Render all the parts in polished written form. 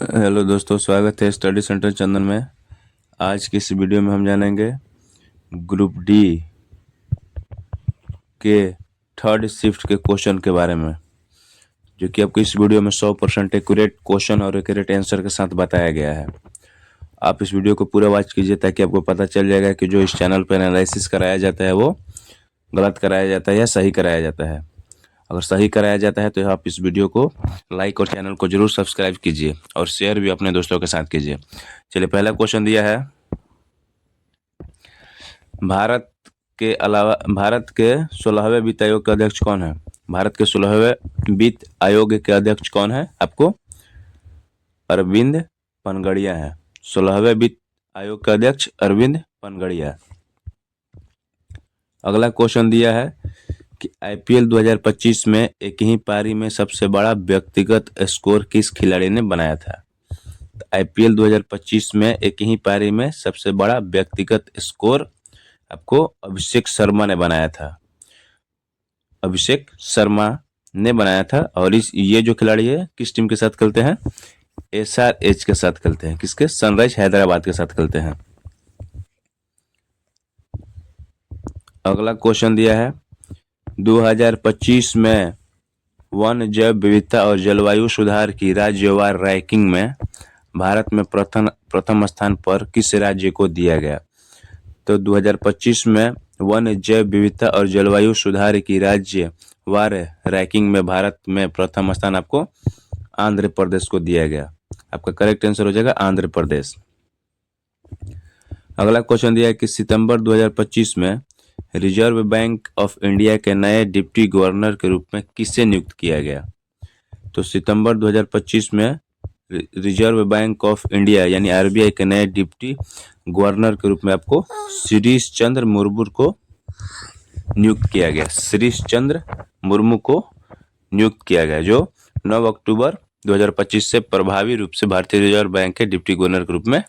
Hello दोस्तों, स्वागत है स्टडी सेंटर चंदन में। आज की इस वीडियो में हम जानेंगे ग्रुप डी के थर्ड शिफ्ट के क्वेश्चन के बारे में, जो कि आपको इस वीडियो में 100% एक्यूरेट क्वेश्चन और एक्यूरेट आंसर के साथ बताया गया है। आप इस वीडियो को पूरा वॉच कीजिए ताकि आपको पता चल जाएगा कि जो इस चैनल पर एनालिसिस कराया जाता है वो गलत कराया जाता है या सही कराया जाता है। अगर सही कराया जाता है तो आप इस वीडियो को लाइक और चैनल को जरूर सब्सक्राइब कीजिए और शेयर भी अपने दोस्तों के साथ कीजिए। चलिए, पहला क्वेश्चन दिया है, भारत के 16वें वित्त आयोग के अध्यक्ष कौन है? भारत के 16वें वित्त आयोग के अध्यक्ष कौन है? आपको अरविंद पनगड़िया है। 16वें वित्त आयोग का अध्यक्ष अरविंद पनगड़िया। अगला क्वेश्चन दिया है कि आईपीएल 2025 में एक ही पारी में सबसे बड़ा व्यक्तिगत स्कोर किस खिलाड़ी ने बनाया था? आईपीएल 2025 में एक ही पारी में सबसे बड़ा व्यक्तिगत स्कोर आपको अभिषेक शर्मा ने बनाया था। अभिषेक शर्मा ने बनाया था। और ये जो खिलाड़ी है किस टीम के साथ खेलते हैं? एसआरएच के साथ खेलते हैं। किसके? सनराइज हैदराबाद के साथ खेलते हैं। अगला क्वेश्चन दिया है, 2025 में वन जैव विविधता और जलवायु सुधार की राज्यवार रैंकिंग में भारत में प्रथम स्थान पर किस राज्य को दिया गया? तो 2025 में वन जैव विविधता और जलवायु सुधार की राज्यवार रैंकिंग में भारत में प्रथम स्थान आपको आंध्र प्रदेश को दिया गया। आपका करेक्ट आंसर हो जाएगा आंध्र प्रदेश। अगला क्वेश्चन दिया है कि सितंबर 2025 में रिजर्व बैंक ऑफ इंडिया के नए डिप्टी गवर्नर के रूप में किसे नियुक्त किया गया? तो सितंबर 2025 में रिजर्व बैंक ऑफ इंडिया यानी आरबीआई के नए डिप्टी गवर्नर के रूप में आपको शिरीष चंद्र मुर्मू को नियुक्त किया गया। शिरीष चंद्र मुर्मू को नियुक्त किया गया, जो 9 अक्टूबर 2025 से प्रभावी रूप से भारतीय रिजर्व बैंक के डिप्टी गवर्नर के रूप में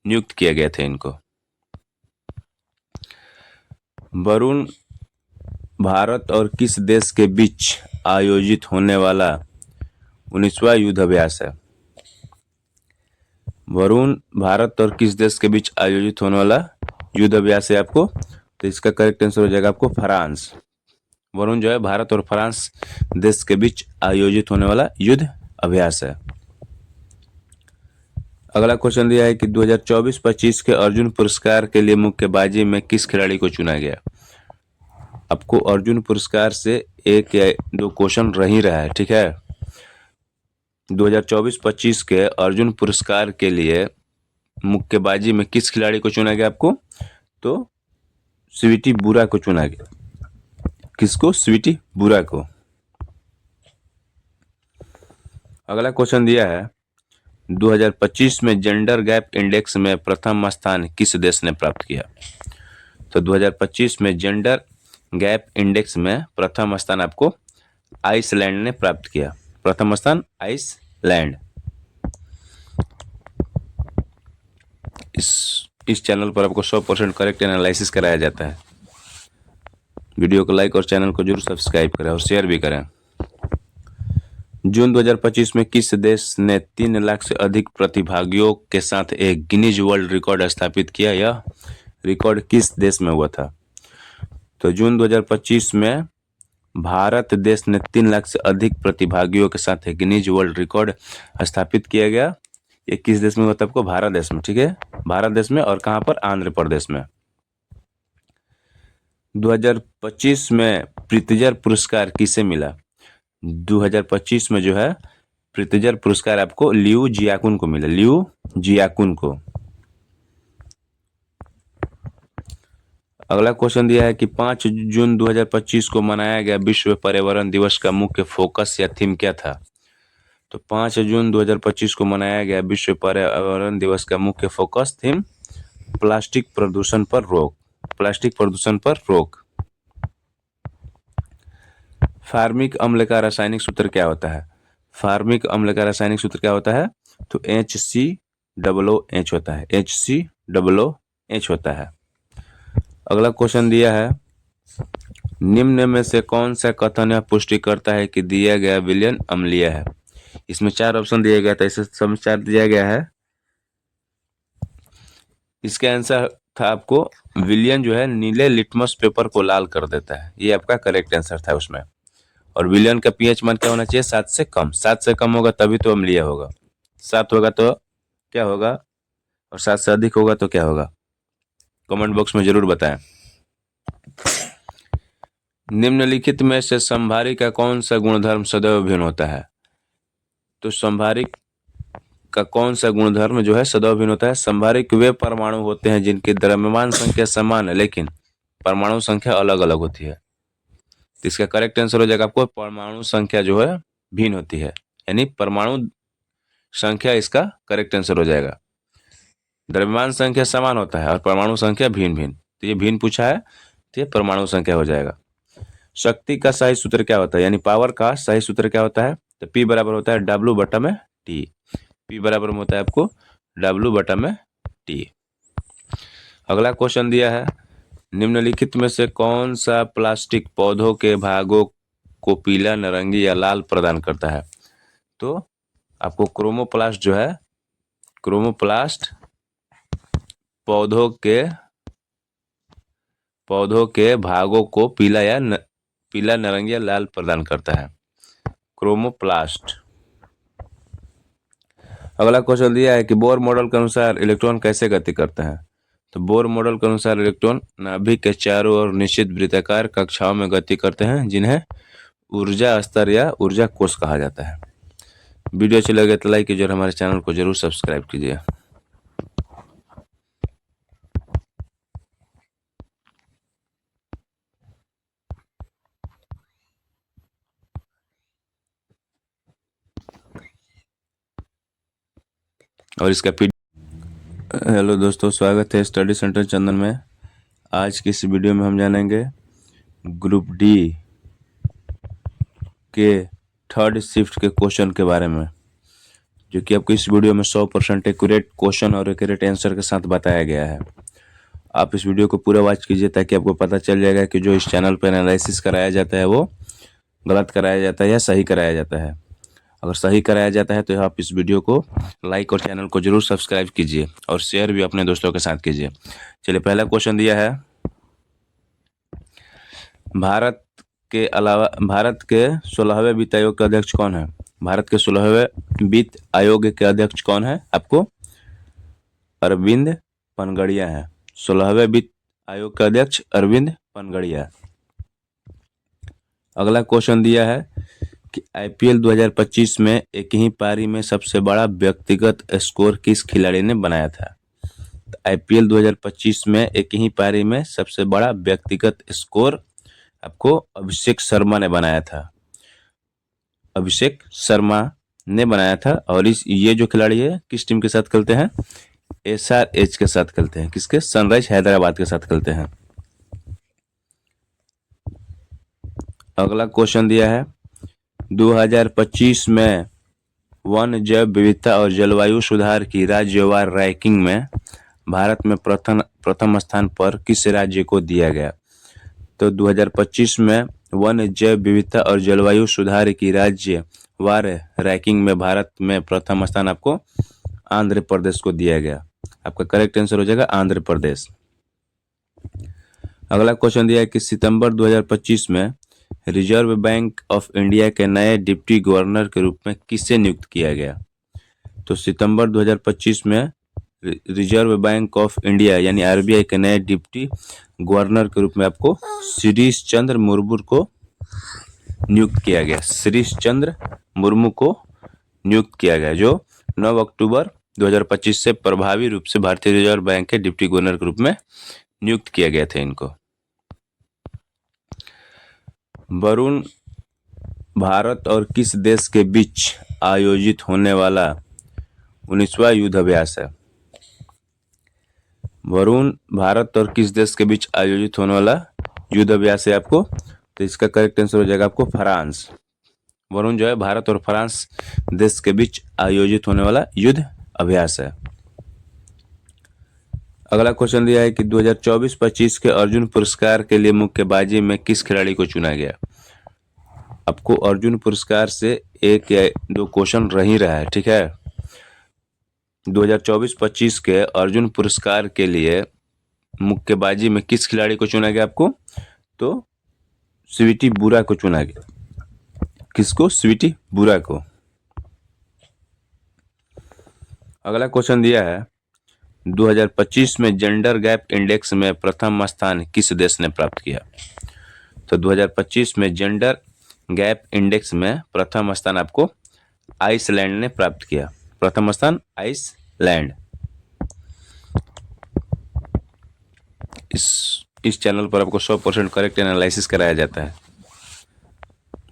नियुक्त किया गया था इनको। वरुण भारत और किस देश के बीच आयोजित होने वाला 19वां युद्ध अभ्यास है? वरुण भारत और किस देश के बीच आयोजित होने वाला युद्ध अभ्यास है आपको? तो इसका करेक्ट आंसर हो जाएगा आपको फ्रांस। वरुण जो है भारत और फ्रांस देश के बीच आयोजित होने वाला युद्ध अभ्यास है। अगला क्वेश्चन दिया है कि 2024-25 के अर्जुन पुरस्कार के लिए मुक्केबाजी में किस खिलाड़ी को चुना गया? आपको अर्जुन पुरस्कार से एक या दो क्वेश्चन रह ही रहा है, ठीक है। 2024-25 के अर्जुन पुरस्कार के लिए मुक्केबाजी में किस खिलाड़ी को चुना गया आपको? तो स्वीटी बुरा को चुना गया। किसको? स्वीटी बुरा को। अगला क्वेश्चन दिया है, 2025 में जेंडर गैप इंडेक्स में प्रथम स्थान किस देश ने प्राप्त किया? तो 2025 में जेंडर गैप इंडेक्स में प्रथम स्थान आपको आइसलैंड ने प्राप्त किया। प्रथम स्थान आइसलैंड। इस चैनल पर आपको 100% करेक्ट एनालिसिस कराया जाता है। वीडियो को लाइक और चैनल को जरूर सब्सक्राइब करें और शेयर भी करें। जून 2025 में किस देश ने 3 लाख से अधिक प्रतिभागियों के साथ एक गिनीज वर्ल्ड रिकॉर्ड स्थापित किया? यह रिकॉर्ड किस देश में हुआ था? तो जून 2025 में भारत देश ने 3 लाख से अधिक प्रतिभागियों के साथ एक गिनीज वर्ल्ड रिकॉर्ड स्थापित किया गया। ये किस देश में हुआ था आपको? भारत देश में, ठीक है। भारत देश में। और कहां पर? आंध्र प्रदेश में। 2025 में प्रित्जर पुरस्कार किसे मिला? 2025 में जो है प्रित्जर पुरस्कार आपको लियू जियाकुन को मिला। लियू जियाकुन को। अगला क्वेश्चन दिया है कि 5 जून 2025 को मनाया गया विश्व पर्यावरण दिवस का मुख्य फोकस या थीम क्या था? तो 5 जून 2025 को मनाया गया विश्व पर्यावरण दिवस का मुख्य फोकस थीम प्लास्टिक प्रदूषण पर रोक। प्लास्टिक प्रदूषण पर रोक। फार्मिक अम्ल का रासायनिक सूत्र क्या होता है? फार्मिक अम्ल का रासायनिक सूत्र क्या होता है? तो HCOOH होता है। HCOOH होता है। अगला क्वेश्चन दिया है, निम्न में से कौन सा कथन यह पुष्टि करता है कि दिया गया विलयन अम्लीय है? इसमें 4 ऑप्शन दिया गया था, इसे सब 4 दिया गया है। इसका आंसर था आपको विलियन जो है नीले लिटमस पेपर को लाल कर देता है, ये आपका करेक्ट आंसर था उसमें। और विलियन का पीएच मान क्या होना चाहिए? 7 से कम। 7 से कम होगा तभी तो अम्लीय होगा, 7 होगा तो क्या होगा, और 7 से अधिक होगा तो क्या होगा? कमेंट बॉक्स में जरूर बताएं। निम्नलिखित में से संभारी का कौन सा गुणधर्म सदैव भिन्न होता है? तो संभारिक का कौन सा गुणधर्म जो है सदैव भिन्न होता है? संभारिक वे परमाणु होते हैं जिनकी द्रव्यमान संख्या समान है लेकिन परमाणु संख्या अलग अलग होती है। तो इसका करेक्ट आंसर हो जाएगा आपको परमाणु संख्या जो है भिन्न होती है, यानी परमाणु संख्या इसका करेक्ट आंसर हो जाएगा। द्रव्यमान संख्या समान होता है और परमाणु संख्या भिन्न भिन्न, तो ये भिन्न पूछा है तो ये परमाणु संख्या हो जाएगा। शक्ति का सही सूत्र क्या होता है, यानी पावर का सही सूत्र क्या होता है? तो P बराबर होता है W बटा में T। P बराबर में होता है आपको W बटा में T। अगला क्वेश्चन दिया है, निम्नलिखित में से कौन सा प्लास्टिक पौधों के भागों को पीला, नारंगी या लाल प्रदान करता है? तो आपको क्रोमोप्लास्ट जो है, क्रोमोप्लास्ट पौधों के भागों को पीला, नारंगी या लाल प्रदान करता है, क्रोमोप्लास्ट। अगला क्वेश्चन दिया है कि बोर मॉडल के अनुसार इलेक्ट्रॉन कैसे गति करते हैं? तो बोर मॉडल के अनुसार इलेक्ट्रॉन नाभिक के चारों ओर निश्चित वृत्ताकार कक्षाओं में गति करते हैं जिन्हें ऊर्जा स्तर या ऊर्जा कोष कहा जाता है। वीडियो अच्छी लगे तो लाइक कीजिए और हमारे चैनल को जरूर सब्सक्राइब कीजिए। और इसका हेलो दोस्तों, स्वागत है स्टडी सेंटर चंदन में। आज की इस वीडियो में हम जानेंगे ग्रुप डी के 3rd शिफ्ट के क्वेश्चन के बारे में, जो कि आपको इस वीडियो में 100% एक्यूरेट क्वेश्चन और एक्यूरेट आंसर के साथ बताया गया है। आप इस वीडियो को पूरा वॉच कीजिए ताकि आपको पता चल जाएगा कि जो इस चैनल पर एनालिसिस कराया जाता है वो गलत कराया जाता है या सही कराया जाता है। अगर सही कराया जाता है तो आप इस वीडियो को लाइक और चैनल को जरूर सब्सक्राइब कीजिए और शेयर भी अपने दोस्तों के साथ कीजिए। चलिए, पहला क्वेश्चन दिया है, भारत के 16वें वित्त आयोग के अध्यक्ष कौन है? भारत के 16वें वित्त आयोग के अध्यक्ष कौन है? आपको अरविंद पनगड़िया है। 16वें वित्त आयोग के अध्यक्ष अरविंद पनगड़िया। अगला क्वेश्चन दिया है कि आईपीएल 2025 में एक ही पारी में सबसे बड़ा व्यक्तिगत स्कोर किस खिलाड़ी ने बनाया था? आईपीएल 2025 में एक ही पारी में सबसे बड़ा व्यक्तिगत स्कोर आपको अभिषेक शर्मा ने बनाया था। अभिषेक शर्मा ने बनाया था। और ये जो खिलाड़ी है किस टीम के साथ खेलते हैं? एसआरएच के साथ खेलते हैं। किसके? सनराइज हैदराबाद के साथ खेलते हैं। अगला क्वेश्चन दिया है, 2025 में वन जैव विविधता और जलवायु सुधार की राज्यवार रैंकिंग में भारत में प्रथम स्थान पर किस राज्य को दिया गया? तो 2025 में वन जैव विविधता और जलवायु सुधार की राज्यवार रैंकिंग में भारत में प्रथम स्थान आपको आंध्र प्रदेश को दिया गया। आपका करेक्ट आंसर हो जाएगा आंध्र प्रदेश। अगला क्वेश्चन दिया है कि सितंबर 2025 में रिजर्व बैंक ऑफ इंडिया के नए डिप्टी गवर्नर के रूप में किसे नियुक्त किया गया? तो सितंबर 2025 में रिजर्व बैंक ऑफ इंडिया यानी आरबीआई के नए डिप्टी गवर्नर के रूप में आपको शिरीष चंद्र मुर्मू को नियुक्त किया गया। शिरीष चंद्र मुर्मू को नियुक्त किया गया, जो 9 अक्टूबर 2025 से प्रभावी रूप से भारतीय रिजर्व बैंक के डिप्टी गवर्नर के रूप में नियुक्त किया गया था इनको। वरुण भारत और किस देश के बीच आयोजित होने वाला 19वां युद्ध अभ्यास है? वरुण भारत और किस देश के बीच आयोजित होने वाला युद्ध अभ्यास है आपको? तो इसका करेक्ट आंसर हो जाएगा आपको फ्रांस। वरुण जो है भारत और फ्रांस देश के बीच आयोजित होने वाला युद्ध अभ्यास है। अगला क्वेश्चन दिया है कि 2024-25 के अर्जुन पुरस्कार के लिए मुक्केबाजी में किस खिलाड़ी को चुना गया? आपको अर्जुन पुरस्कार से एक या दो क्वेश्चन रह रहा है, ठीक है। 2024-25 के अर्जुन पुरस्कार के लिए मुक्केबाजी में किस खिलाड़ी को चुना गया आपको? तो स्वीटी बुरा को चुना गया। किसको? स्वीटी बुरा को। अगला क्वेश्चन दिया है 2025 में जेंडर गैप इंडेक्स में प्रथम स्थान किस देश ने प्राप्त किया? तो 2025 में जेंडर गैप इंडेक्स में प्रथम स्थान आपको आइसलैंड ने प्राप्त किया। प्रथम स्थान आइसलैंड। इस चैनल पर आपको 100% करेक्ट एनालिसिस कराया जाता है।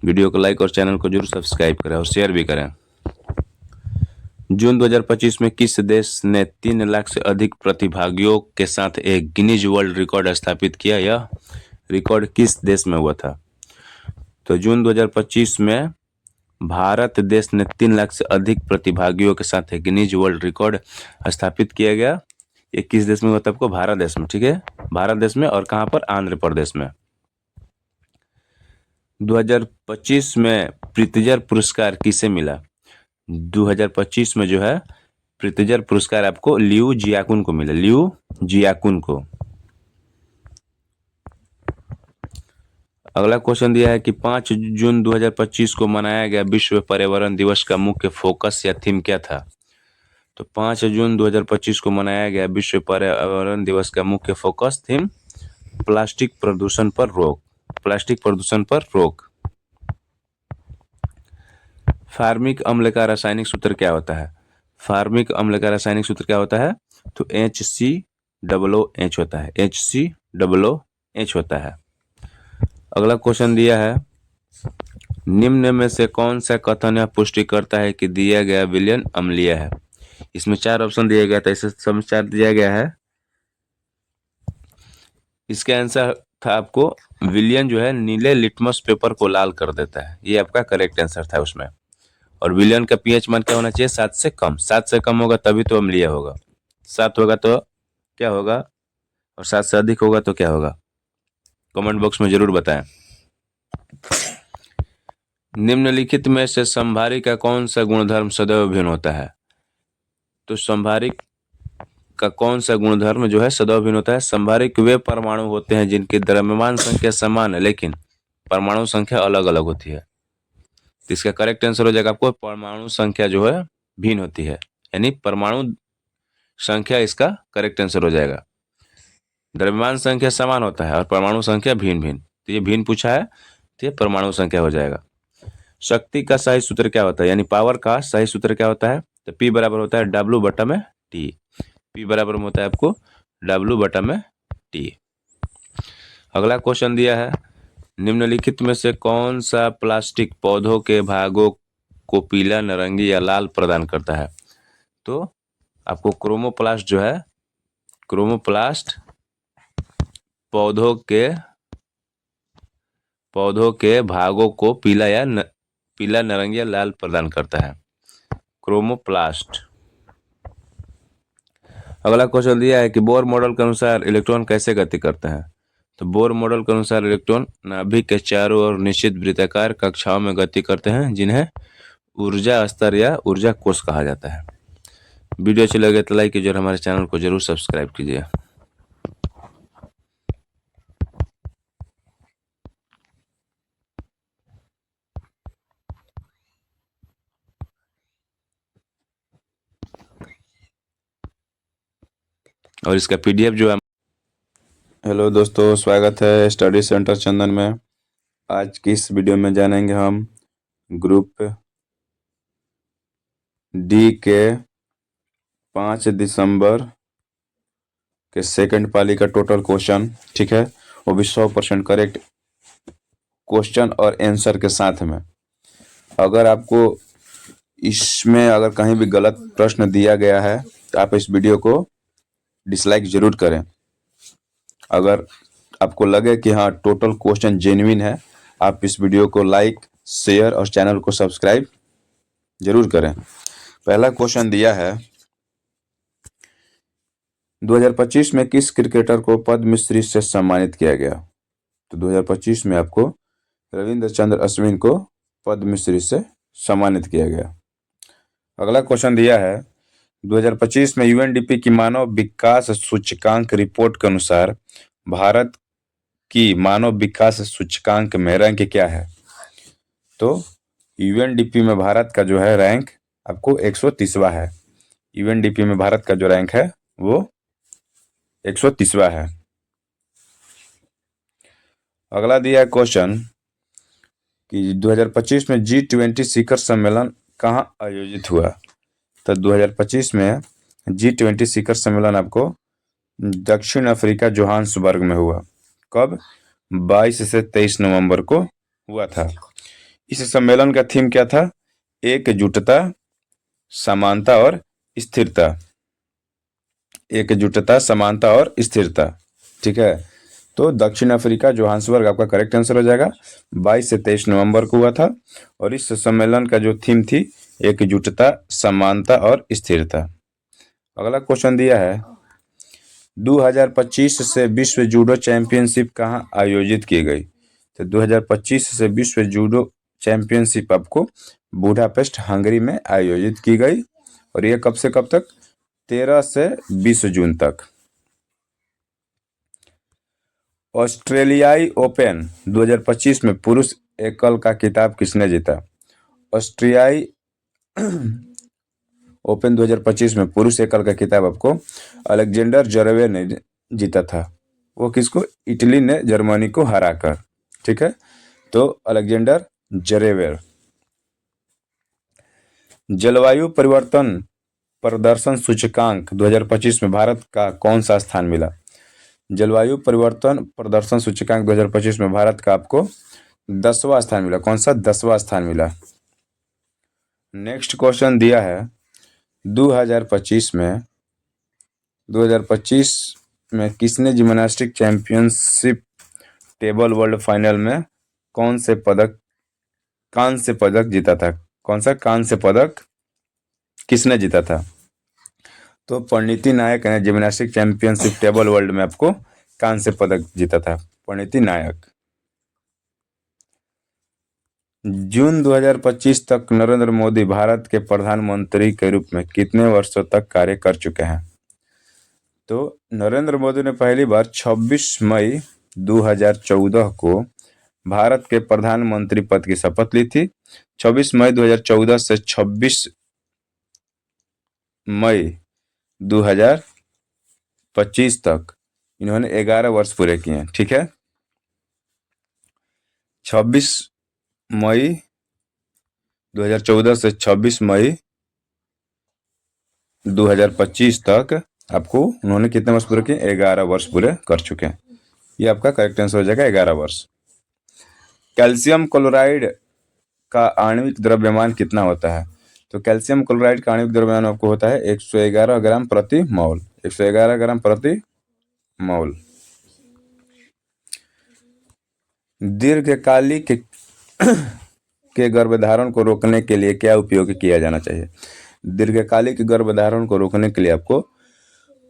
वीडियो को लाइक और चैनल को जरूर सब्सक्राइब करें और शेयर भी करें। जून 2025 में किस देश ने 3 लाख से अधिक प्रतिभागियों के साथ एक गिनीज वर्ल्ड रिकॉर्ड स्थापित किया? यह रिकॉर्ड किस देश में हुआ था? तो जून 2025 में भारत देश ने 3 लाख से अधिक प्रतिभागियों के साथ एक गिनीज वर्ल्ड रिकॉर्ड स्थापित किया गया। ये किस देश में हुआ था आपको? भारत देश में, ठीक है। भारत देश में। और कहाँ पर? आंध्र प्रदेश में। 2025 में प्रित्जर पुरस्कार किसे मिला? 2025 में जो है प्रित्जर पुरस्कार आपको लियू जियाकुन को मिला। लियू जियाकुन को। अगला क्वेश्चन दिया है कि 5 जून 2025 को मनाया गया विश्व पर्यावरण दिवस का मुख्य फोकस या थीम क्या था? तो 5 जून 2025 को मनाया गया विश्व पर्यावरण दिवस का मुख्य फोकस थीम प्लास्टिक प्रदूषण पर रोक। प्लास्टिक प्रदूषण पर रोक। फार्मिक अम्ल का रासायनिक सूत्र क्या होता है? फार्मिक अम्ल का रासायनिक सूत्र क्या होता है? तो HCOOH होता है। HCOOH होता है। अगला क्वेश्चन दिया है निम्न में से कौन सा कथन यह पुष्टि करता है कि दिया गया विलयन अम्लीय है? इसमें 4 ऑप्शन दिया गया था, इसे समझ दिया गया है। इसका आंसर था आपको विलयन जो है नीले लिटमस पेपर को लाल कर देता है। ये आपका करेक्ट आंसर था उसमें। और विलयन का पीएच मान क्या होना चाहिए? 7 से कम। 7 से कम होगा तभी तो अम्लीय होगा। 7 होगा तो क्या होगा? और 7 से अधिक होगा तो क्या होगा? कमेंट बॉक्स में जरूर बताएं। निम्नलिखित में से संभारी का कौन सा गुणधर्म सदैव भिन्न होता है? तो संभारिक का कौन सा गुणधर्म जो है सदैव भिन्न होता है? संभारिक वे परमाणु होते हैं जिनकी द्रव्यमान संख्या समान है लेकिन परमाणु संख्या अलग अलग होती है। तो इसका करेक्ट आंसर हो जाएगा आपको परमाणु संख्या जो है भिन्न होती है, यानी परमाणु संख्या इसका करेक्ट आंसर हो जाएगा। द्रव्यमान संख्या समान होता है और परमाणु संख्या भिन्न भिन्न, तो ये भिन्न पूछा है तो ये परमाणु संख्या हो जाएगा। शक्ति का सही सूत्र क्या होता है? यानी पावर का सही सूत्र क्या होता है? तो P बराबर होता है W/T। P बराबर होता है आपको W/T। अगला क्वेश्चन दिया है निम्नलिखित में से कौन सा प्लास्टिक पौधों के भागों को पीला, नारंगी या लाल प्रदान करता है? तो आपको क्रोमोप्लास्ट जो है, क्रोमोप्लास्ट पौधों के भागों को पीला, नारंगी या लाल प्रदान करता है। क्रोमोप्लास्ट। अगला क्वेश्चन दिया है कि बोर मॉडल के अनुसार इलेक्ट्रॉन कैसे गति करते हैं? तो बोर मॉडल के अनुसार इलेक्ट्रॉन नाभिक के चारों ओर निश्चित वृत्ताकार कक्षाओं में गति करते हैं जिन्हें ऊर्जा स्तर या ऊर्जा कोष कहा जाता है। वीडियो अच्छी लगे तो लाइक कीजिए और हमारे चैनल को जरूर सब्सक्राइब कीजिए। और इसका PDF जो है। हेलो दोस्तों, स्वागत है स्टडी सेंटर चंदन में। आज की इस वीडियो में जानेंगे हम ग्रुप डी के 5 दिसंबर के सेकंड पाली का टोटल क्वेश्चन, ठीक है, वो भी 100% करेक्ट क्वेश्चन और आंसर के साथ में। अगर आपको इसमें अगर कहीं भी गलत प्रश्न दिया गया है तो आप इस वीडियो को डिसलाइक जरूर करें। अगर आपको लगे कि हाँ टोटल क्वेश्चन जेन्युइन है, आप इस वीडियो को लाइक, शेयर और चैनल को सब्सक्राइब जरूर करें। पहला क्वेश्चन दिया है 2025 में किस क्रिकेटर को पद्मश्री से सम्मानित किया गया? तो 2025 में आपको रविंद्र चंद्र अश्विन को पद्मश्री से सम्मानित किया गया। अगला क्वेश्चन दिया है 2025 में यूएनडीपी की मानव विकास सूचकांक रिपोर्ट के अनुसार भारत की मानव विकास सूचकांक में रैंक क्या है। तो यूएनडीपी में भारत का जो है रैंक आपको 130वां है। यूएनडीपी में भारत का जो रैंक है वो 130वां है। अगला दिया है क्वेश्चन कि 2025 में G20 शिखर सम्मेलन कहाँ आयोजित हुआ। तो 2025 में G20 शिखर सम्मेलन आपको दक्षिण अफ्रीका जोहान्सबर्ग में हुआ। कब? 22 से 23 नवंबर को हुआ था। इस सम्मेलन का थीम क्या था? एकजुटता, समानता और स्थिरता। एकजुटता, समानता और स्थिरता। ठीक है, तो दक्षिण अफ्रीका जोहान्सबर्ग आपका करेक्ट आंसर हो जाएगा। 22 से 23 नवंबर को हुआ था और इस सम्मेलन का जो थीम थी एकजुटता, समानता और स्थिरता। अगला क्वेश्चन दिया है 2025 से विश्व जूडो चैंपियनशिप कहाँ आयोजित की गई। तो 2025 से विश्व जूडो चैंपियनशिप आपको बुडापेस्ट हंगरी में आयोजित की गई और ये कब से कब तक? 13 से 20 जून तक। ऑस्ट्रेलियाई ओपन 2025 में पुरुष एकल का खिताब किसने जीता। ऑस्ट्रियाई ओपन 2025 में पुरुष एकल का खिताब आपको अलेक्जेंडर जरेवेर ने जीता था। वो किसको? इटली ने जर्मनी को हराकर। ठीक है, तो अलेक्जेंडर जरेवेर। जलवायु परिवर्तन प्रदर्शन सूचकांक 2025 में भारत का कौन सा स्थान मिला। जलवायु परिवर्तन प्रदर्शन सूचकांक 2025 में भारत का आपको 10वां स्थान मिला। कौन सा? 10वां स्थान मिला। नेक्स्ट क्वेश्चन दिया है 2025 में किसने gymnastic championship table world final में कांस्य पदक जीता था। कौन सा कांस्य पदक किसने जीता था? तो परिणीति नायक ने जिम्नास्टिक चैंपियनशिप टेबल वर्ल्ड में आपको कांस्य पदक जीता था। परिणीति नायक। जून 2025 तक नरेंद्र मोदी भारत के प्रधानमंत्री के रूप में कितने वर्षों तक कार्य कर चुके हैं। तो नरेंद्र मोदी ने पहली बार 26 मई 2014 को भारत के प्रधानमंत्री पद की शपथ ली थी। 26 मई 2014 से 26 मई 2025 तक इन्होंने 11 वर्ष पूरे किए हैं। ठीक है, 26 मई 2014 से 26 मई 2025 तक आपको उन्होंने कितने वर्ष पूरे किए? 11 वर्ष पूरे कर चुके हैं। ये आपका करेक्ट आंसर हो जाएगा 11 वर्ष। कैल्शियम क्लोराइड का आणविक द्रव्यमान कितना होता है। तो कैल्शियम क्लोराइड का आणविक द्रव्यमान आपको होता है 111 ग्राम प्रति मोल। 111 ग्राम प्रति मोल। दीर्घकालिक के गर्भधारण को रोकने के लिए क्या उपयोग किया जाना चाहिए। दीर्घकालिक गर्भधारण को रोकने के लिए आपको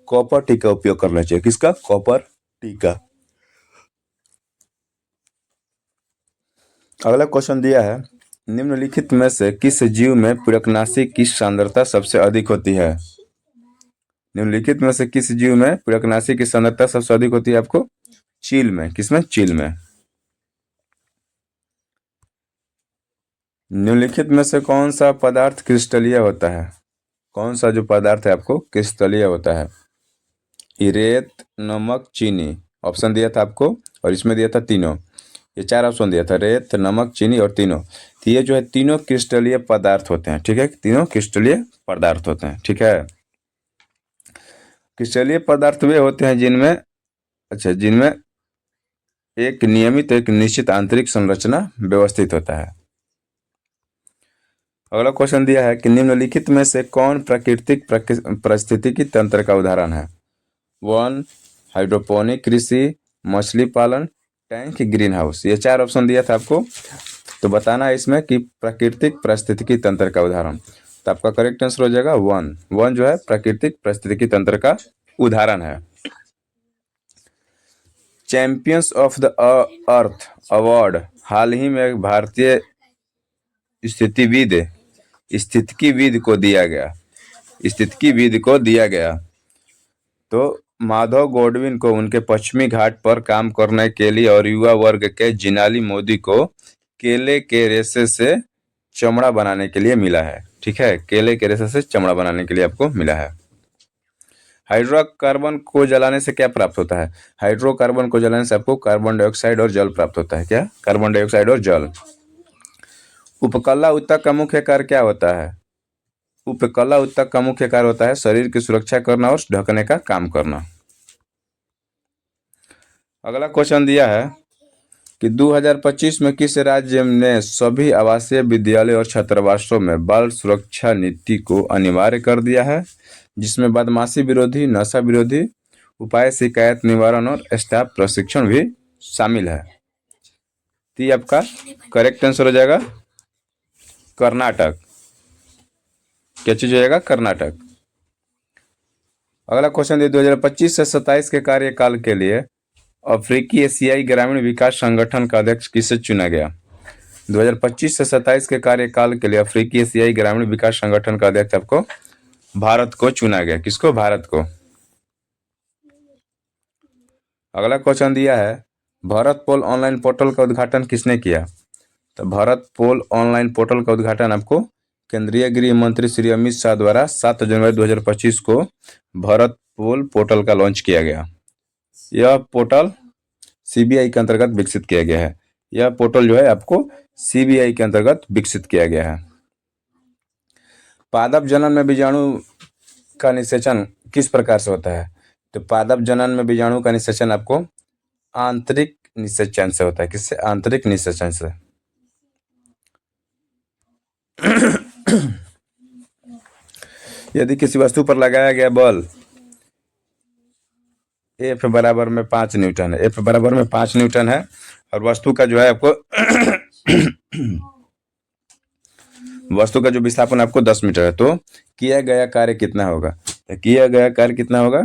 कॉपर टीका उपयोग करना चाहिए। किसका? कॉपर टीका। अगला क्वेश्चन दिया है निम्नलिखित में से किस जीव में पूरकनाशी की सांद्रता सबसे अधिक होती है। निम्नलिखित में से किस जीव में पूरकनाशी की सांद्रता सबसे अधिक होती है आपको? चील में। किसमें? चील में। निम्नलिखित में से कौन सा पदार्थ क्रिस्टलीय होता है। कौन सा जो पदार्थ है आपको क्रिस्टलीय होता है। रेत, नमक, चीनी। ऑप्शन दिया था आपको और इसमें दिया था तीनों। ये 4 ऑप्शन दिया था, रेत, नमक, चीनी और तीनों। तो ये जो है तीनों क्रिस्टलीय पदार्थ होते हैं। ठीक है, तीनों क्रिस्टलीय पदार्थ होते हैं। ठीक है, क्रिस्टलीय पदार्थ वे होते हैं जिनमें एक नियमित एक निश्चित आंतरिक संरचना व्यवस्थित होता है। अगला क्वेश्चन दिया है कि निम्नलिखित में से कौन प्राकृतिक पारिस्थितिकी तंत्र का उदाहरण है। 1 हाइड्रोपोनिक कृषि, मछली पालन, टैंक, ग्रीन हाउस। ये 4 ऑप्शन दिया था आपको, तो बताना है इसमें कि प्राकृतिक पारिस्थितिकी तंत्र का उदाहरण। तो आपका करेक्ट आंसर हो जाएगा 1 जो है प्राकृतिक पारिस्थितिकी तंत्र का उदाहरण है। Champions of the earth award हाल ही में भारतीय स्थितिकीविद को दिया गया। स्थितिकीविद को दिया गया। तो माधव गॉडविन को उनके पश्चिमी घाट पर काम करने के लिए और युवा वर्ग के जिनाली मोदी को केले के रेशे से चमड़ा बनाने के लिए मिला है। ठीक है, केले के रेशे से चमड़ा बनाने के लिए आपको मिला है। हाइड्रोकार्बन को जलाने से क्या प्राप्त होता है? हाइड्रोकार्बन को जलाने से आपको कार्बन डाइऑक्साइड और जल प्राप्त होता है। क्या? कार्बन डाइऑक्साइड और जल। उपकला उत्तक का मुख्य कार्य क्या होता है? उपकला उत्तक का मुख्य कार्य होता है शरीर की सुरक्षा करना और ढकने का काम करना। अगला क्वेश्चन दिया है कि 2025 में किस राज्य ने सभी आवासीय विद्यालय और छात्रावासों में बाल सुरक्षा नीति को अनिवार्य कर दिया है, जिसमें बदमाशी विरोधी, नशा विरोधी उपाय, शिकायत निवारण और स्टाफ प्रशिक्षण भी शामिल है? तो ये आपका करेक्ट आंसर हो जाएगा कर्नाटक। क्या चीज हो जाएगा? कर्नाटक। अगला क्वेश्चन है 2025 से 27 के कार्यकाल के लिए अफ्रीकी एशियाई ग्रामीण विकास संगठन का अध्यक्ष किसे चुना गया? 2025 से 27 के कार्यकाल के लिए अफ्रीकी एशियाई ग्रामीण विकास संगठन का अध्यक्ष आपको भारत को चुना गया। किसको? भारत को। अगला क्वेश्चन दिया है भारत पोल ऑनलाइन पोर्टल का उद्घाटन किसने किया? तो भारत पोल ऑनलाइन पोर्टल का उद्घाटन आपको केंद्रीय गृह मंत्री श्री अमित शाह द्वारा 7 जनवरी 2025 को भारत पोल पोर्टल का लॉन्च किया गया। यह पोर्टल सीबीआई के अंतर्गत विकसित किया गया है। यह पोर्टल जो है आपको सीबीआई के अंतर्गत विकसित किया गया है। पादप जनन में बीजाणु का निषेचन किस प्रकार से होता है? तो पादप जनन में बीजाणु का निषेचन आपको आंतरिक निषेचन से होता है। किससे? आंतरिक निषेचन से। यदि किसी वस्तु पर लगाया गया बल F बराबर में 5 न्यूटन है, F बराबर में 5 न्यूटन है और वस्तु का जो है आपको वस्तु का जो विस्थापन आपको 10 मीटर है, तो किया गया कार्य कितना होगा? तो किया गया कार्य कितना होगा?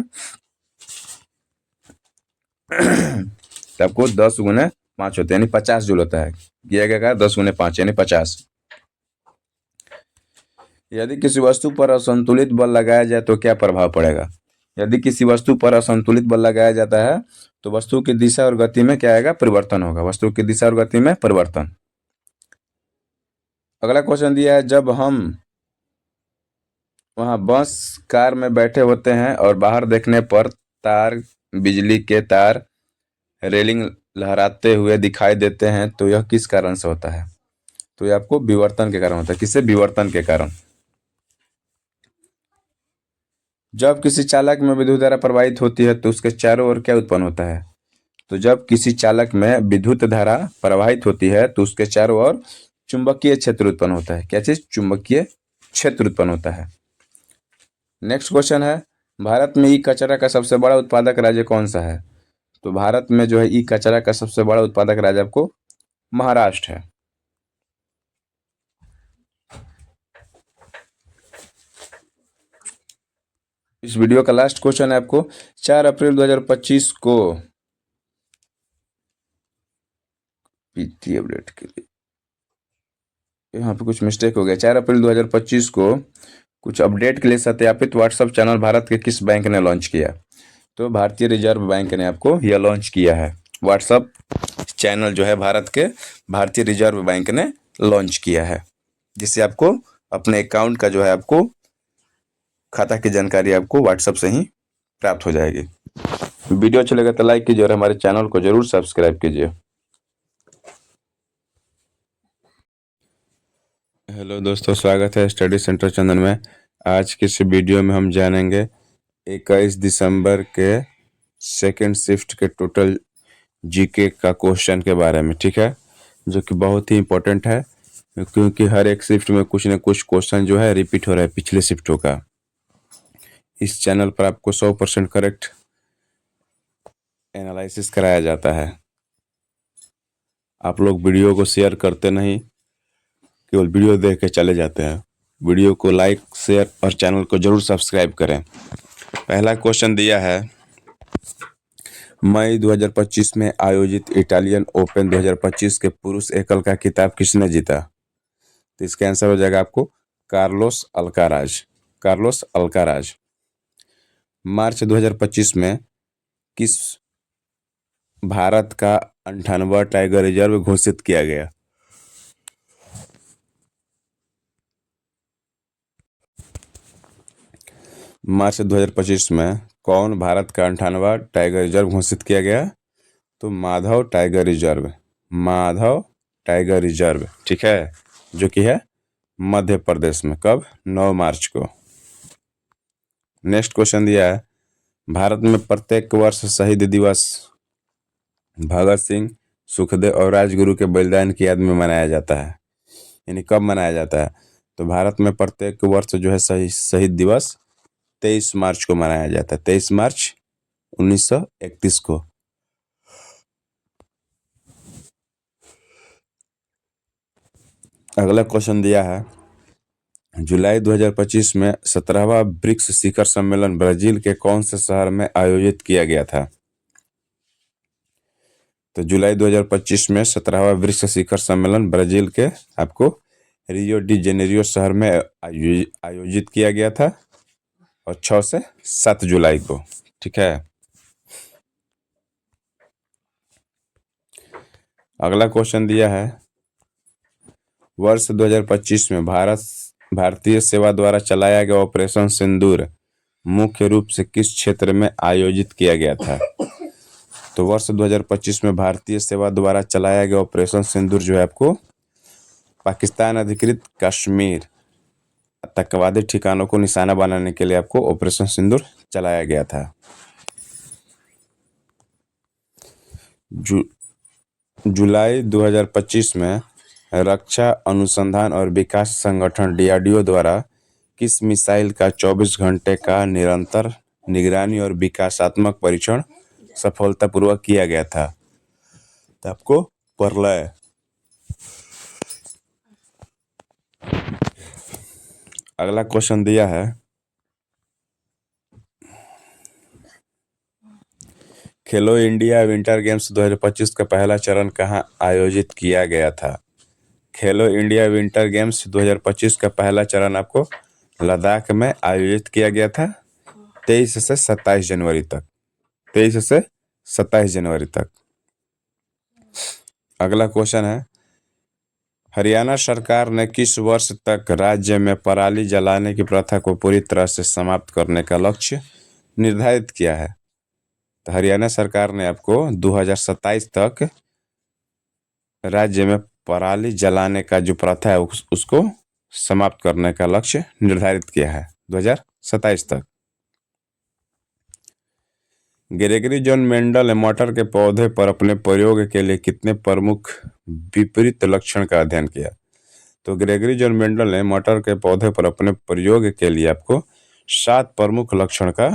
तो आपको 10 गुने 5 होता है, यानी 50 जूल होता है। किया गया कार्य 10 गुने 5 यानी 50। यदि किसी वस्तु पर असंतुलित बल लगाया जाए तो क्या प्रभाव पड़ेगा? यदि किसी वस्तु पर असंतुलित बल लगाया जाता है तो वस्तु की दिशा और गति में क्या आएगा? परिवर्तन होगा। वस्तु की दिशा और गति में परिवर्तन। अगला क्वेश्चन दिया है जब हम वहां बस कार में बैठे होते हैं और बाहर देखने पर तार, बिजली के तार, रेलिंग लहराते हुए दिखाई देते हैं तो यह किस कारण से होता है? तो यह आपको विवर्तन के कारण होता है। किससे? विवर्तन के कारण। जब किसी चालक में विद्युत धारा प्रवाहित होती है तो उसके चारों ओर क्या उत्पन्न होता है? तो जब किसी चालक में विद्युत धारा प्रवाहित होती है तो उसके चारों ओर चुंबकीय क्षेत्र उत्पन्न होता है। क्या चीज? चुंबकीय क्षेत्र उत्पन्न होता है। नेक्स्ट क्वेश्चन है भारत में ई कचरा का सबसे बड़ा उत्पादक राज्य कौन सा है? तो भारत में जो है ई कचरा का सबसे बड़ा उत्पादक राज्य आपको महाराष्ट्र है। इस वीडियो का लास्ट क्वेश्चन है आपको 4 अप्रैल 2025 को पीटी अपडेट के लिए यहाँ पे कुछ मिस्टेक हो गया। 4 अप्रैल 2025 को कुछ अपडेट के लिए सत्यापित व्हाट्सएप चैनल भारत के किस बैंक ने लॉन्च किया? तो भारतीय रिजर्व बैंक ने आपको यह लॉन्च किया है। व्हाट्सएप चैनल जो है भारत के भारतीय रिजर्व बैंक ने लॉन्च किया है, जिससे आपको अपने अकाउंट का जो है आपको खाता की जानकारी आपको व्हाट्सएप से ही प्राप्त हो जाएगी। वीडियो अच्छा लगा तो लाइक कीजिए और हमारे चैनल को जरूर सब्सक्राइब कीजिए। हेलो दोस्तों, स्वागत है स्टडी सेंटर चंदन में। आज के इस वीडियो में हम जानेंगे 21 दिसंबर के सेकेंड शिफ्ट के टोटल जीके का क्वेश्चन के बारे में। ठीक है, जो कि बहुत ही इम्पोर्टेंट है क्योंकि हर एक शिफ्ट में कुछ न कुछ क्वेश्चन जो है रिपीट हो रहा है पिछले शिफ्टों का। इस चैनल पर आपको 100% करेक्ट एनालिसिस कराया जाता है। आप लोग वीडियो को शेयर करते नहीं, केवल वीडियो देख के चले जाते हैं। वीडियो को लाइक, शेयर और चैनल को जरूर सब्सक्राइब करें। पहला क्वेश्चन दिया है मई 2025 में आयोजित इटालियन ओपन 2025 के पुरुष एकल का खिताब किसने जीता? तो इसका आंसर हो जाएगा आपको Carlos Alcaraz. Carlos Alcaraz. March 2025 में किस भारत का 98वां टाइगर रिजर्व घोषित किया गया? मार्च 2025 में कौन भारत का 98वां टाइगर रिजर्व घोषित किया गया? तो Madhav tiger reserve. Madhav tiger reserve, ठीक है, जो कि है मध्य प्रदेश में। कब? 9 मार्च को। नेक्स्ट क्वेश्चन दिया है, भारत में प्रत्येक वर्ष शहीद दिवस भगत सिंह, सुखदेव और राजगुरु के बलिदान की याद में मनाया जाता है। यानी कब मनाया जाता है? तो भारत में प्रत्येक वर्ष जो है शहीद दिवस 23 मार्च को मनाया जाता है। 23 मार्च 1931 को। अगला क्वेश्चन दिया है, जुलाई 2025 में 17वां ब्रिक्स शिखर सम्मेलन ब्राजील के कौन से शहर में आयोजित किया गया था? तो जुलाई 2025 में 17वां ब्रिक्स शिखर सम्मेलन ब्राजील के आपको रियो डी जेनेरियो शहर में आयोजित किया गया था, और 6 से 7 जुलाई को, ठीक है। अगला क्वेश्चन दिया है, वर्ष 2025 में भारतीय सेवा द्वारा चलाया गया ऑपरेशन सिंदूर मुख्य रूप से किस क्षेत्र में आयोजित किया गया था? तो वर्ष 2025 में भारतीय सेवा द्वारा चलाया गया ऑपरेशन सिंदूर जो है आपको पाकिस्तान अधिकृत कश्मीर आतंकवादी ठिकानों को निशाना बनाने के लिए आपको ऑपरेशन सिंदूर चलाया गया था। जुलाई 2025 में रक्षा अनुसंधान और विकास संगठन डीआरडीओ द्वारा किस मिसाइल का 24 घंटे का निरंतर निगरानी और विकासात्मक परीक्षण सफलतापूर्वक किया गया था? तो आपको प्रलय। अगला क्वेश्चन दिया है, खेलो इंडिया विंटर गेम्स 2025 का पहला चरण कहाँ आयोजित किया गया था? खेलो इंडिया विंटर गेम्स 2025 का पहला चरण आपको लद्दाख में आयोजित किया गया था 23 से 27 जनवरी तक। 23 से 27 जनवरी तक। अगला क्वेश्चन है, हरियाणा सरकार ने किस वर्ष तक राज्य में पराली जलाने की प्रथा को पूरी तरह से समाप्त करने का लक्ष्य निर्धारित किया है? तो हरियाणा सरकार ने आपको 2027 तक राज्य में पराली जलाने का जो प्रथा है उसको समाप्त करने का लक्ष्य निर्धारित किया है 2027 तक। ग्रेगरी जॉन मेंडल ने मटर के पौधे पर अपने प्रयोग के लिए कितने प्रमुख विपरीत लक्षण का अध्ययन किया? तो ग्रेगरी जॉन मेंडल ने मटर के पौधे पर अपने प्रयोग के लिए आपको 7 प्रमुख लक्षण का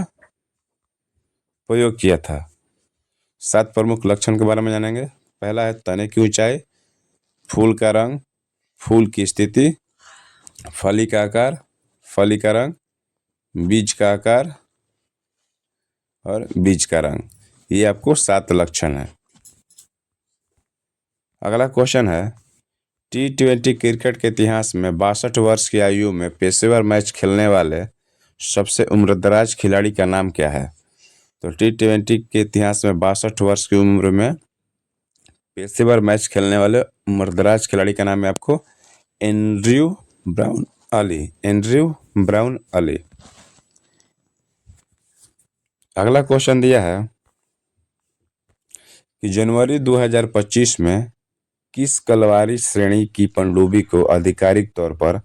प्रयोग किया था। 7 प्रमुख लक्षण के बारे में जानेंगे। पहला है तने की ऊंचाई, फूल का रंग, फूल की स्थिति, फली का आकार, फली का रंग, बीज का आकार और बीज का रंग। ये आपको 7 लक्षण है। अगला क्वेश्चन है, T20 क्रिकेट के इतिहास में 62 वर्ष की आयु में पेशेवर मैच खेलने वाले सबसे उम्रदराज खिलाड़ी का नाम क्या है? तो T20 के इतिहास में 62 वर्ष की उम्र में पेशेवर मैच खेलने वाले उम्रदराज खिलाड़ी का नाम है आपको Andrew brown Ali. Andrew brown Ali. अगला क्वेश्चन दिया है कि जनवरी 2025 में किस कलवारी श्रेणी की पनडुब्बी को आधिकारिक तौर पर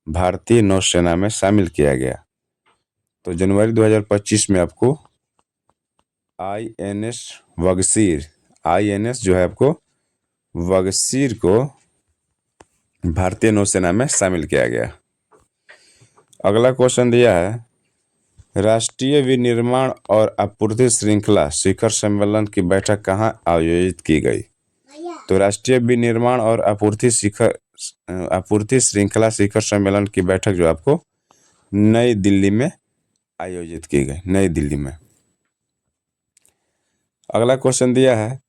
भारतीय नौसेना में शामिल किया गया? तो जनवरी 2025 में आपको INS वगसीर, INS जो है आपको वगसीर को भारतीय नौसेना में शामिल किया गया। अगला क्वेश्चन दिया है, राष्ट्रीय विनिर्माण और आपूर्ति श्रृंखला शिखर सम्मेलन की बैठक कहाँ आयोजित की गई? तो राष्ट्रीय विनिर्माण और आपूर्ति श्रृंखला शिखर सम्मेलन की बैठक जो आपको नई दिल्ली में आयोजित की गई, नई दिल्ली में। अगला क्वेश्चन दिया है,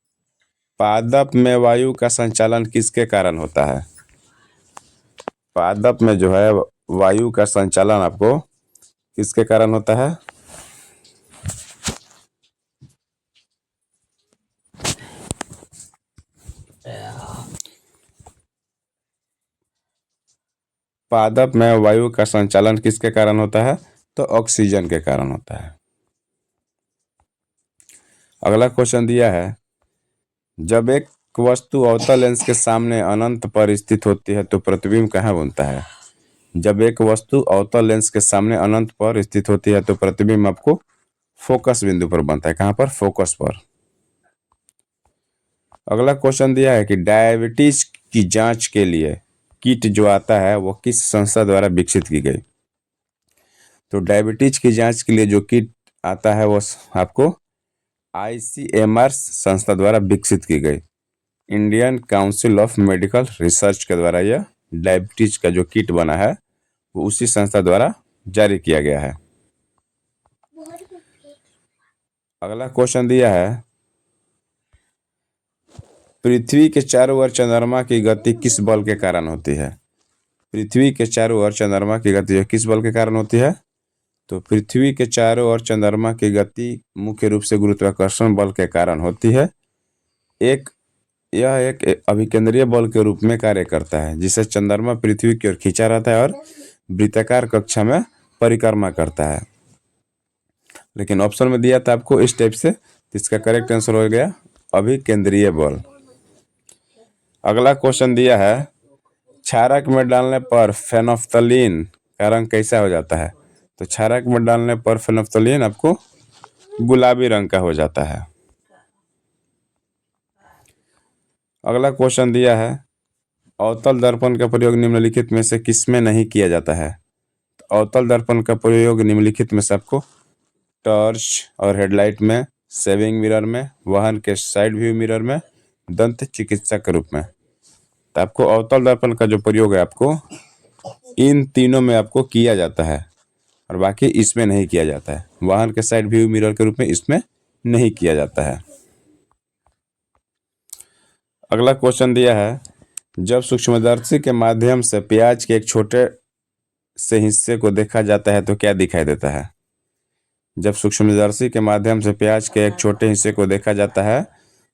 पादप में वायु का संचालन किसके कारण होता है? पादप में जो है वायु का संचालन आपको किसके कारण होता है? पादप में वायु का संचालन किसके कारण होता है? तो ऑक्सीजन के कारण होता है। अगला क्वेश्चन दिया है, जब एक वस्तु अवतल लेंस के सामने अनंत पर स्थित होती है तो प्रतिबिंब कहाँ बनता है? जब एक वस्तु अवतल लेंस के सामने अनंत पर स्थित होती है तो प्रतिबिंब आपको फोकस बिंदु पर बनता है। कहाँ पर? फोकस पर। अगला क्वेश्चन दिया है कि डायबिटीज की जांच के लिए किट जो आता है वो किस संस्था द्वारा विकसित की गई? तो डायबिटीज की जांच के लिए जो किट आता है वो आपको ICMR संस्था द्वारा विकसित की गई। Indian council of medical research के द्वारा यह डायबिटीज का जो किट बना है वो उसी संस्था द्वारा जारी किया गया है। अगला क्वेश्चन दिया है, पृथ्वी के चारों ओर चंद्रमा की गति किस बल के कारण होती है? पृथ्वी के चारों ओर चंद्रमा की गति किस बल के कारण होती है? तो पृथ्वी के चारों ओर चंद्रमा की गति मुख्य रूप से गुरुत्वाकर्षण बल के कारण होती है। यह एक अभिकेंद्रीय बल के रूप में कार्य करता है जिसे चंद्रमा पृथ्वी की ओर खींचा रहता है और वृत्ताकार कक्षा में परिक्रमा करता है। लेकिन ऑप्शन में दिया था आपको इस टाइप से, इसका करेक्ट आंसर हो गया अभिकेंद्रीय बल। अगला क्वेश्चन दिया है, क्षारक में डालने पर फेनोफ्थलीन का रंग कैसा हो जाता है? तो क्षारक में डालने पर फेनोफ्थलीन आपको गुलाबी रंग का हो जाता है। अगला क्वेश्चन दिया है, अवतल दर्पण का प्रयोग निम्नलिखित में से किसमें नहीं किया जाता है? तो अवतल दर्पण का प्रयोग निम्नलिखित में से आपको टॉर्च और हेडलाइट में, सेविंग मिरर में, वाहन के साइड व्यू मिरर में, दंत चिकित्सा के रूप में। तो आपको अवतल दर्पण का जो प्रयोग है आपको इन तीनों में आपको किया जाता है और बाकी इसमें नहीं किया जाता है। वाहन के साइड व्यू मिरर के रूप में इसमें नहीं किया जाता है। अगला क्वेश्चन दिया है, जब सूक्ष्मदर्शी के माध्यम से प्याज के एक छोटे से हिस्से को देखा जाता है तो क्या दिखाई देता है? जब सूक्ष्मदर्शी के माध्यम से प्याज के एक छोटे हिस्से को देखा जाता है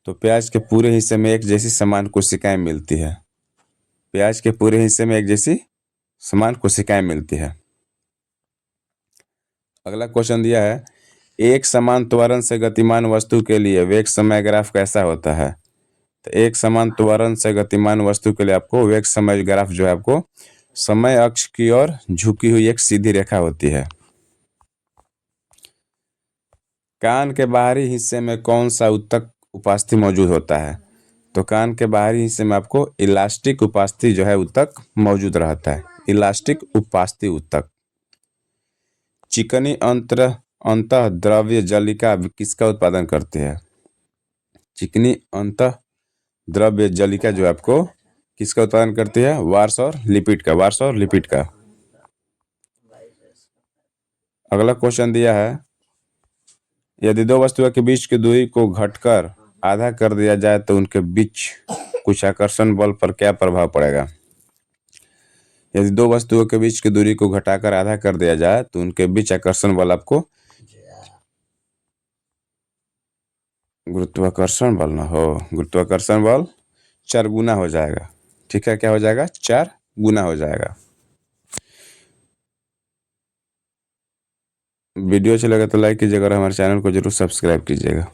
तो प्याज के पूरे हिस्से में एक जैसी समान कोशिकाएं मिलती है। प्याज के पूरे हिस्से में एक जैसी समान कोशिकाएं मिलती है। अगला क्वेश्चन दिया है, एक समान त्वरण से गतिमान वस्तु के लिए वेग समय ग्राफ कैसा होता है? तो एक समान त्वरण से गतिमान वस्तु के लिए आपको वेग समय ग्राफ जो है आपको समय अक्ष की ओर झुकी हुई एक सीधी रेखा होती है। कान के बाहरी हिस्से में कौन सा ऊतक उपास्थि मौजूद होता है? तो कान के बाहरी हिस्से में आपको इलास्टिक उपास्थि जो है ऊतक मौजूद रहता है। इलास्टिक उपास्थि ऊतक। चिकनी अंतः द्रव्य जलिका किसका उत्पादन करती है? चिकनी अंतः द्रव्य जलिका जो आपको किसका उत्पादन करती है? वार्स और लिपिड का। वार्स और लिपिड का। अगला क्वेश्चन दिया है, यदि दो वस्तुओं के बीच की दूरी को घटकर आधा कर दिया जाए तो उनके बीच कुछ आकर्षण बल पर क्या प्रभाव पड़ेगा? यदि दो वस्तुओं के बीच की दूरी को घटाकर आधा कर दिया जाए तो उनके बीच आकर्षण बल आपको गुरुत्वाकर्षण बल ना हो, गुरुत्वाकर्षण बल 4 गुना हो जाएगा। ठीक है, क्या हो जाएगा? 4 गुना हो जाएगा। वीडियो अच्छा लगा तो लाइक कीजिएगा और हमारे चैनल को जरूर सब्सक्राइब कीजिएगा।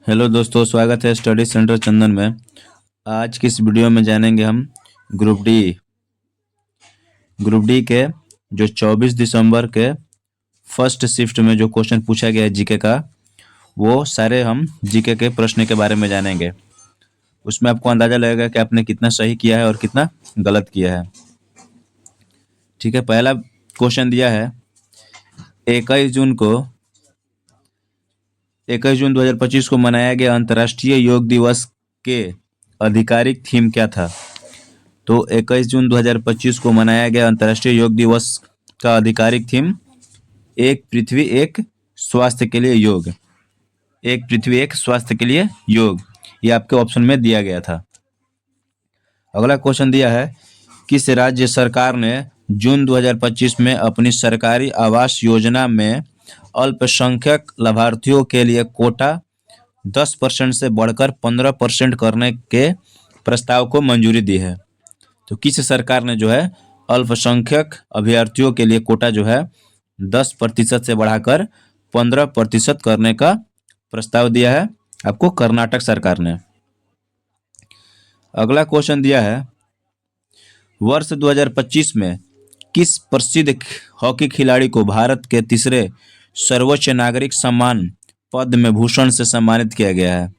हेलो दोस्तों, स्वागत है स्टडी सेंटर चंदन में। आज की इस वीडियो में जानेंगे हम ग्रुप डी के जो 24 दिसंबर के फर्स्ट शिफ्ट में जो क्वेश्चन पूछा गया है जीके का, वो सारे हम जीके के प्रश्न के बारे में जानेंगे। उसमें आपको अंदाजा लगेगा कि आपने कितना सही किया है और कितना गलत किया है। ठीक है, पहला क्वेश्चन दिया है, 21 जून 2025 को मनाया गया अंतर्राष्ट्रीय योग दिवस के आधिकारिक थीम क्या था? तो 21 जून 2025 को मनाया गया अंतर्राष्ट्रीय योग दिवस का आधिकारिक थीम एक पृथ्वी एक स्वास्थ्य के लिए योग। एक पृथ्वी एक स्वास्थ्य के लिए योग, ये आपके ऑप्शन में दिया गया था। अगला क्वेश्चन दिया है, किस राज्य सरकार ने जून 2025 में अपनी सरकारी आवास योजना में अल्पसंख्यक लाभार्थियों के लिए कोटा 10% से बढ़कर 15% करने के प्रस्ताव को मंजूरी दी है? तो किस सरकार ने जो है अल्पसंख्यक अभ्यर्थियों के लिए कोटा जो है 10% से बढ़ाकर 15% करने का प्रस्ताव दिया है? आपको कर्नाटक सरकार ने। अगला क्वेश्चन दिया है, वर्ष 2025 में किस प्रसिद्ध हॉकी खिलाड़ी को भारत के तीसरे सर्वोच्च नागरिक सम्मान पद्म भूषण से सम्मानित किया गया है?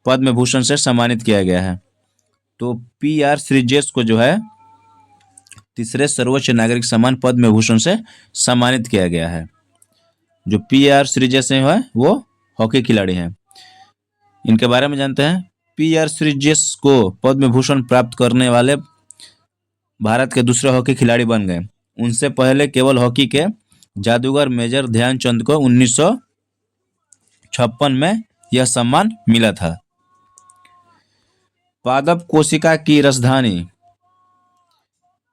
पद्म भूषण से सम्मानित किया गया है। तो PR श्रीजेश को जो है तीसरे सर्वोच्च नागरिक सम्मान पद्म भूषण से सम्मानित किया गया है। जो PR श्रीजेश है वो हॉकी खिलाड़ी हैं। इनके बारे में जानते हैं। PR श्रीजेश को पद्म भूषण प्राप्त करने वाले भारत के दूसरे हॉकी खिलाड़ी बन गए। उनसे पहले केवल हॉकी के जादूगर मेजर ध्यानचंद को 1956 में यह सम्मान मिला था। पादप कोशिका की रसधानी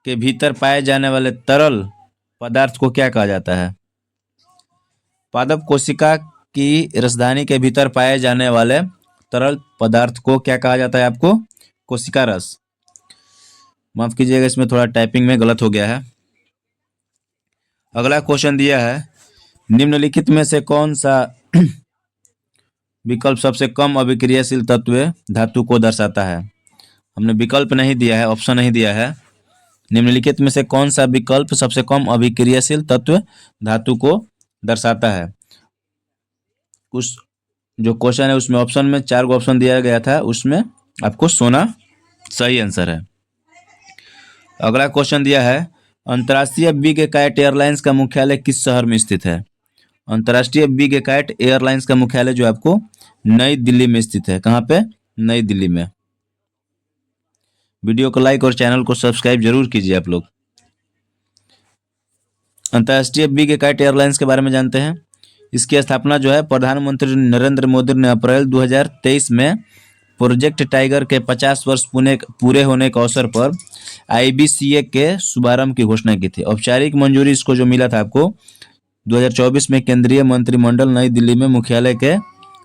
के भीतर पाए जाने वाले तरल पदार्थ को क्या कहा जाता है? पादप कोशिका की रसधानी के भीतर पाए जाने वाले तरल पदार्थ को क्या कहा जाता है आपको? कोशिका रस। माफ कीजिएगा, इसमें थोड़ा टाइपिंग में गलत हो गया है। अगला क्वेश्चन दिया है, निम्नलिखित में से कौन सा विकल्प सबसे कम अभिक्रियाशील तत्व धातु को दर्शाता है? हमने विकल्प नहीं दिया है, ऑप्शन नहीं दिया है। निम्नलिखित में से कौन सा विकल्प सबसे कम अभिक्रियाशील तत्व धातु को दर्शाता है? उस जो क्वेश्चन है उसमें ऑप्शन में 4 ऑप्शन दिया गया था, उसमें आपको सोना सही आंसर है। अगला क्वेश्चन दिया है, अंतर्राष्ट्रीय बिग कैट एयरलाइंस का मुख्यालय किस शहर में स्थित है? अंतर्राष्ट्रीय बिग कैट एयरलाइंस का मुख्यालय जो आपको नई दिल्ली में स्थित है। कहाँ पे? नई दिल्ली में। वीडियो को लाइक और चैनल को सब्सक्राइब जरूर कीजिए आप लोग। अंतर्राष्ट्रीय बिग कैट एयरलाइंस के बारे में जानते हैं। इसकी स्थापना जो है प्रधानमंत्री नरेंद्र मोदी ने अप्रैल 2023 में प्रोजेक्ट टाइगर के 50 वर्ष पूरे होने के अवसर पर IBCA के शुभारंभ की घोषणा की थी। औपचारिक मंजूरी इसको जो मिला था आपको 2024 में केंद्रीय मंत्रिमंडल नई दिल्ली में मुख्यालय के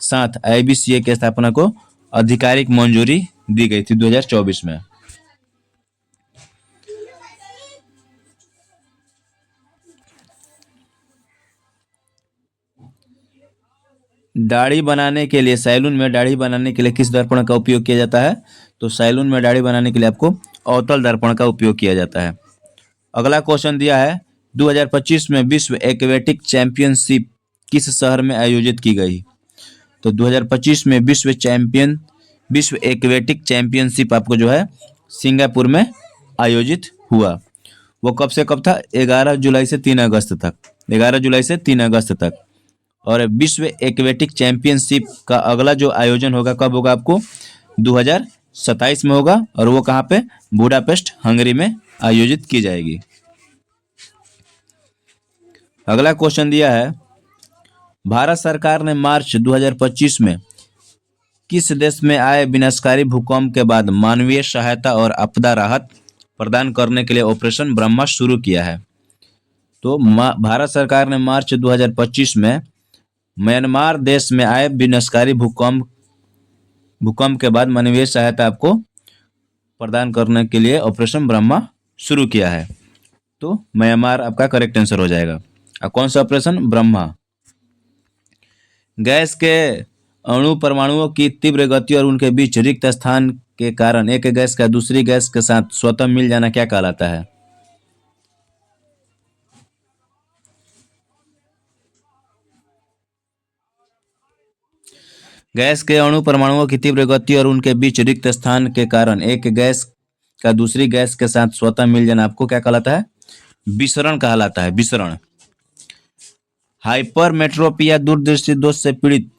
साथ IBCA की स्थापना को आधिकारिक मंजूरी दी गई थी 2024 में। दाढ़ी बनाने के लिए सैलून में दाढ़ी बनाने के लिए किस दर्पण का उपयोग किया जाता है? तो सैलून में दाढ़ी बनाने के लिए आपको अवतल दर्पण का उपयोग किया जाता है। अगला क्वेश्चन दिया है, 2025 में विश्व एक्वेटिक चैंपियनशिप किस शहर में आयोजित की गई? तो 2025 में विश्व एक्वेटिक चैंपियनशिप आपको जो है सिंगापुर में आयोजित हुआ। वो कब से कब था? 11 जुलाई से 3 अगस्त तक। 11 जुलाई से 3 अगस्त तक। और विश्व एक्वेटिक चैंपियनशिप का अगला जो आयोजन होगा कब होगा? आपको 2027 में होगा। और वो कहाँ पे? बुडापेस्ट हंगरी में आयोजित की जाएगी। अगला क्वेश्चन दिया है, भारत सरकार ने मार्च 2025 में किस देश में आए विनाशकारी भूकंप के बाद मानवीय सहायता और आपदा राहत प्रदान करने के लिए ऑपरेशन ब्रह्मा शुरू किया है? तो भारत सरकार ने मार्च 2025 में म्यांमार देश में आए विनाशकारी भूकंप के बाद मानवीय सहायता आपको प्रदान करने के लिए ऑपरेशन ब्रह्मा शुरू किया है। तो म्यांमार आपका करेक्ट आंसर हो जाएगा। अब कौन सा ऑपरेशन? ब्रह्मा। गैस के अणु परमाणुओं की तीव्र गति और उनके बीच रिक्त स्थान के कारण एक गैस का दूसरी गैस के साथ स्वतः मिल जाना क्या कहलाता है? गैस के अणु परमाणुओं की तीव्र गति और उनके बीच रिक्त स्थान के कारण एक गैस का दूसरी गैस के साथ स्वतः मिल जाना आपको क्या कहलाता है? विसरण कहलाता है। विसरण। हाइपरमेट्रोपिया दूरदृष्टि दोष से पीड़ित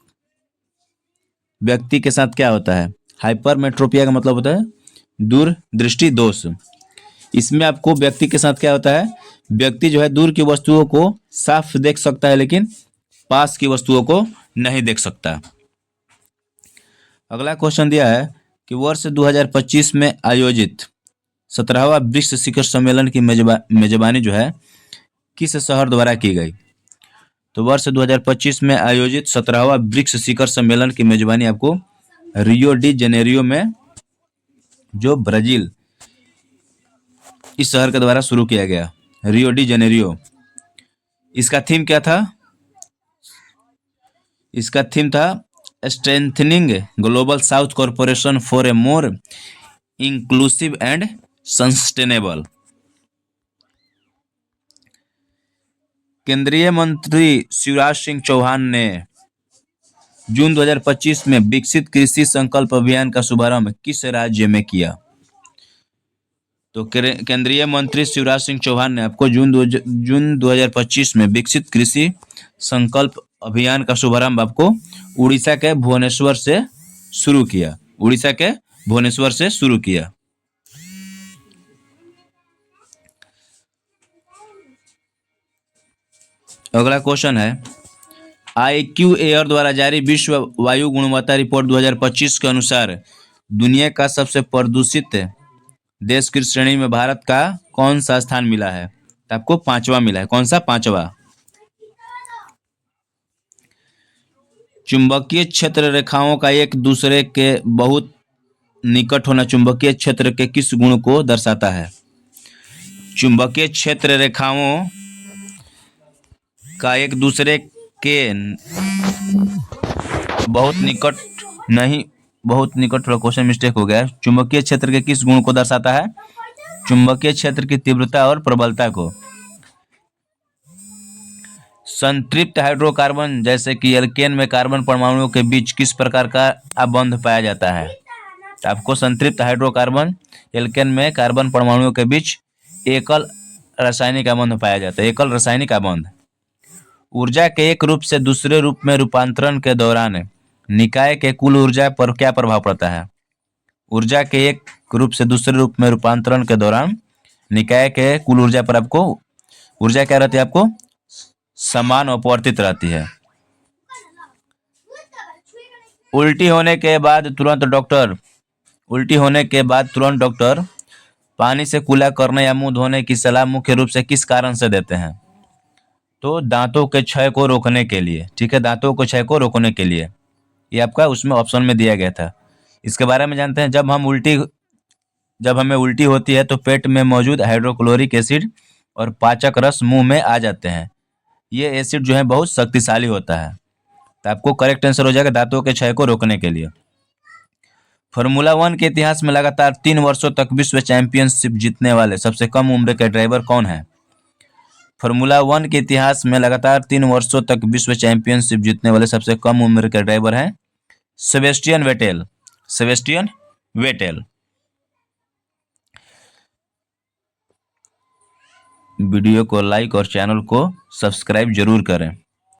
व्यक्ति के साथ क्या होता है? हाइपरमेट्रोपिया का मतलब होता है दूरदृष्टि दोष। इसमें आपको व्यक्ति के साथ क्या होता है? व्यक्ति जो है दूर की वस्तुओं को साफ देख सकता है लेकिन पास की वस्तुओं को नहीं देख सकता। अगला क्वेश्चन दिया है कि वर्ष 2025 में आयोजित 17वां ब्रिक्स शिखर सम्मेलन की मेजबानी जो है किस शहर द्वारा की गई। तो वर्ष 2025 में आयोजित 17वां ब्रिक्स शिखर सम्मेलन की मेजबानी आपको रियो डी जेनेरियो में, जो ब्राजील, इस शहर के द्वारा शुरू किया गया, रियो डी जेनेरियो। इसका थीम क्या था? इसका थीम था strengthening global south corporation for a more inclusive and sustainable. केंद्रीय मंत्री शिवराज सिंह चौहान ने जून 2025 में विकसित कृषि संकल्प अभियान का शुभारंभ किस राज्य में किया। तो केंद्रीय मंत्री शिवराज सिंह चौहान ने आपको जून 2025 में विकसित कृषि संकल्प अभियान का शुभारंभ आपको उड़ीसा के भुवनेश्वर से शुरू किया। उड़ीसा के भुवनेश्वर से शुरू किया। अगला क्वेश्चन है, IQ एयर द्वारा जारी विश्व वायु गुणवत्ता रिपोर्ट 2025 के अनुसार दुनिया का सबसे प्रदूषित देश की श्रेणी में भारत का कौन सा स्थान मिला है। तो आपको 5वां मिला है। कौन सा? 5वां। चुंबकीय क्षेत्र रेखाओं का एक दूसरे के बहुत निकट होना चुंबकीय क्षेत्र के किस गुण को दर्शाता है। चुंबकीय क्षेत्र रेखाओं का एक दूसरे के बहुत निकट नहीं, बहुत निकट, थोड़ा क्वेश्चन मिस्टेक हो गया। चुंबकीय क्षेत्र के किस गुण को दर्शाता है? चुंबकीय क्षेत्र की तीव्रता और प्रबलता को। संतृप्त हाइड्रोकार्बन जैसे कि एल्केन में कार्बन परमाणुओं के बीच किस प्रकार का आबंध पाया जाता है। आपको संतृप्त हाइड्रोकार्बन एल्केन में कार्बन परमाणुओं के बीच एकल रासायनिक आबंध पाया जाता है। एकल रासायनिक आबंध। ऊर्जा के एक रूप से दूसरे रूप में रूपांतरण के दौरान निकाय के कुल ऊर्जा पर क्या प्रभाव पड़ता है। ऊर्जा के एक रूप से दूसरे रूप में रूपांतरण के दौरान निकाय के कुल ऊर्जा पर आपको ऊर्जा क्या रहती है? आपको समान अपवर्तित रहती है। उल्टी होने के बाद तुरंत डॉक्टर पानी से कुल्ला करने या मुंह धोने की सलाह मुख्य रूप से किस कारण से देते हैं। तो दांतों के क्षय को रोकने के लिए। ठीक है, दांतों के क्षय को रोकने के लिए। ये आपका उसमें ऑप्शन में दिया गया था। इसके बारे में जानते हैं। जब हमें उल्टी होती है तो पेट में मौजूद हाइड्रोक्लोरिक एसिड और पाचक रस मुंह में आ जाते हैं। ये एसिड जो है बहुत शक्तिशाली होता है। तो आपको करेक्ट आंसर हो जाएगा दांतों के क्षय को रोकने के लिए। फार्मूला 1 के इतिहास में लगातार 3 वर्षों तक विश्व चैंपियनशिप जीतने वाले सबसे कम उम्र के ड्राइवर कौन है। फार्मूला 1 के इतिहास में लगातार 3 वर्षों तक विश्व चैंपियनशिप जीतने वाले सबसे कम उम्र के ड्राइवर हैं Sebastian Vettel. Sebastian Vettel. Video को लाइक और चैनल को सब्सक्राइब जरूर करें।